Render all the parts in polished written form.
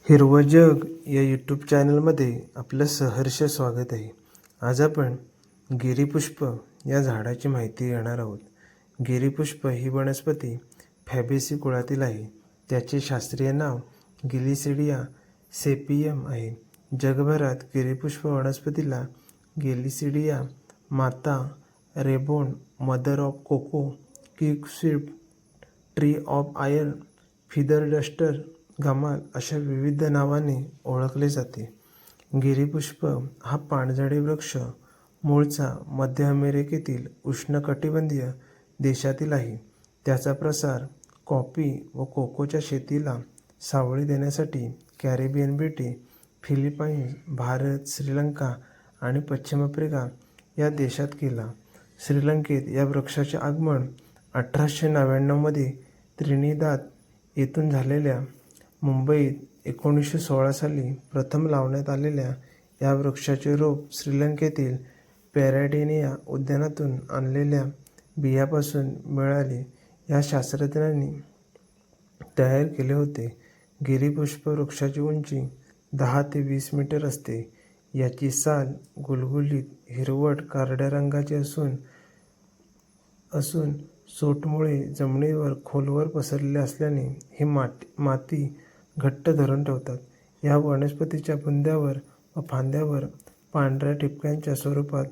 हिरवं जग या यूट्यूब चॅनलमध्ये आपलं सहर्ष स्वागत आहे. आज आपण गिरीपुष्प या झाडाची माहिती घेणार आहोत. गिरीपुष्प ही वनस्पती फॅबेसी कुळातील आहे. त्याचे शास्त्रीय नाव गिलिसिडिया सेपियम आहे. जगभरात गिरीपुष्प वनस्पतीला गिलिसिडिया माता, रेबोन, मदर ऑफ कोको, किकस्विफ्ट, tree of iron, feather duster, गमाल अशा विविध नावांनी ओळखले जाते. गिरीपुष्प हा पानझडी वृक्ष मूळचा मध्य अमेरिकेतील उष्णकटिबंधीय देशातील आहे. त्याचा प्रसार कॉफी व कोकोच्या शेतीला सावली देण्यासाठी कॅरिबियन बेटे, फिलिपाईन्स, भारत, श्रीलंका आणि पश्चिम आफ्रिका या देशात केला. श्रीलंकेत या वृक्षाचे आगमन 1899 मध्ये त्रिनिदाद येथून झालेल्या मुंबईत 1916 साली प्रथम लावण्यात आलेल्या या वृक्षाचे रोप श्रीलंकेतील पॅराडिनिया उद्यानातून आणलेल्या बियापासून मिळाले. या शास्त्रज्ञांनी तयार केले होते. गिरीपुष्प वृक्षाची उंची 10 ते 20 मीटर असते. याची साल गुलगुलीत हिरवट करड्या रंगाची असून सोटमुळे जमिनीवर खोलवर पसरलेले असल्याने ही माती घट्ट धरून ठेवतात. या वनस्पतीच्या बुंध्यावर व फांद्यावर पांढऱ्या ठिपक्यांच्या स्वरूपात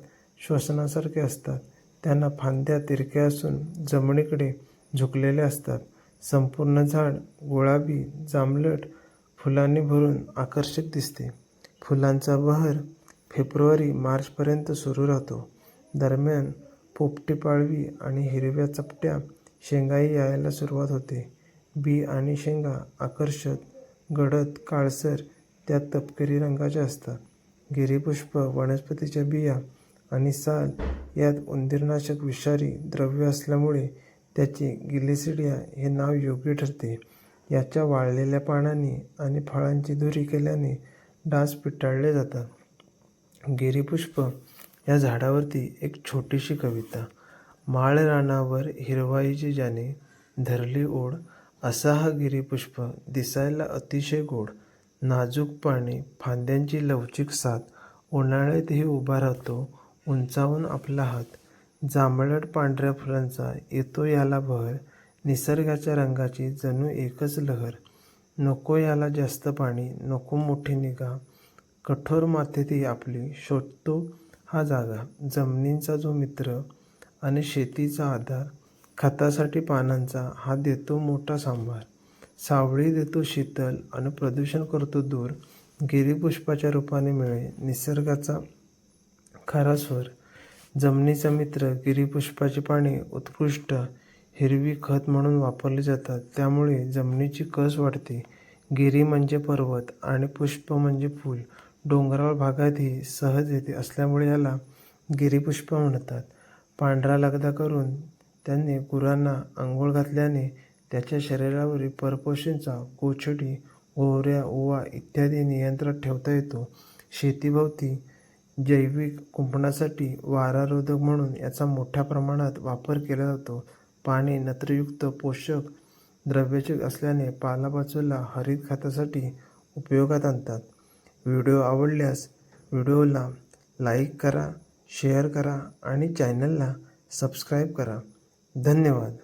श्वसनासारखे असतात. त्यांना फांद्या तिरक्या असून जमिनीकडे झुकलेल्या असतात. संपूर्ण झाड गुलाबी जांभळट फुलांनी भरून आकर्षक दिसते. फुलांचा बहर फेब्रुवारी-मार्चपर्यंत सुरू राहतो. दरम्यान पोपटी पाळवी आणि हिरव्या चपट्या शेंगाही यायला सुरुवात होते. बी आणि शेंगा आकर्षक, गडद, काळसर, त्या तपकिरी रंगाच्या असतात. गिरीपुष्प वनस्पतीच्या बिया आणि साल यात उंदीरनाशक विषारी द्रव्य असल्यामुळे त्याचे गिलिसिडिया हे नाव योग्य ठरते. याच्या वाळलेल्या पानांनी आणि फळांची धुरी केल्याने डास पिटाळले जातात. गिरीपुष्प या झाडावरती एक छोटीशी कविता. माळ रानावर हिरवाईची ज्याने धरली ओढ, असा हा गिरीपुष्प दिसायला अतिशय गोड. नाजूक पाने, फांद्यांची लवचिक साथ, उन्हाळ्यातही उभा राहतो उंचावून आपला हात. जांभळट पांढऱ्या फुलांचा येतो याला बहर, निसर्गाच्या रंगाची जणू एकच लहर. नको याला जास्त पाणी, नको मोठी निगा, कठोर मातीतही आपली शोधतो हा जागा. जमिनीचा जो मित्र आणि शेतीचा आधार, खतासाठी पानांचा हा देतो मोठा सांभार. सावली देतो शीतल आणि प्रदूषण करतो दूर. गिरीपुष्पाच्या रूपाने मिळे निसर्गाचा खरा स्वर. जमिनीचा मित्र गिरीपुष्पाची पाने उत्कृष्ट हिरवी खत म्हणून वापरली जातात. त्यामुळे जमिनीची कस वाढते. गिरी म्हणजे पर्वत आणि पुष्प म्हणजे फूल. डोंगराळ भागातही सहज येते असल्यामुळे याला गिरीपुष्प म्हणतात. पांढरा लगदा करून त्याने गुरांना आंघोळ घातल्याने त्याच्या शरीरावरील परपोषणीचा गोचडी, गोवऱ्या, ओवा इत्यादी नियंत्रणात ठेवता येतो. शेतीभोवती जैविक कुंपणासाठी वारारोधक म्हणून याचा मोठ्या प्रमाणात वापर केला जातो. पाने नत्रयुक्त पोषक द्रव्याचे असल्याने पालापाचोळा हरित खतासाठी उपयोगात आणतात. व्हिडिओ आवडल्यास व्हिडिओला लाईक करा, शेअर करा आणि चॅनलला सबस्क्राईब करा. धन्यवाद.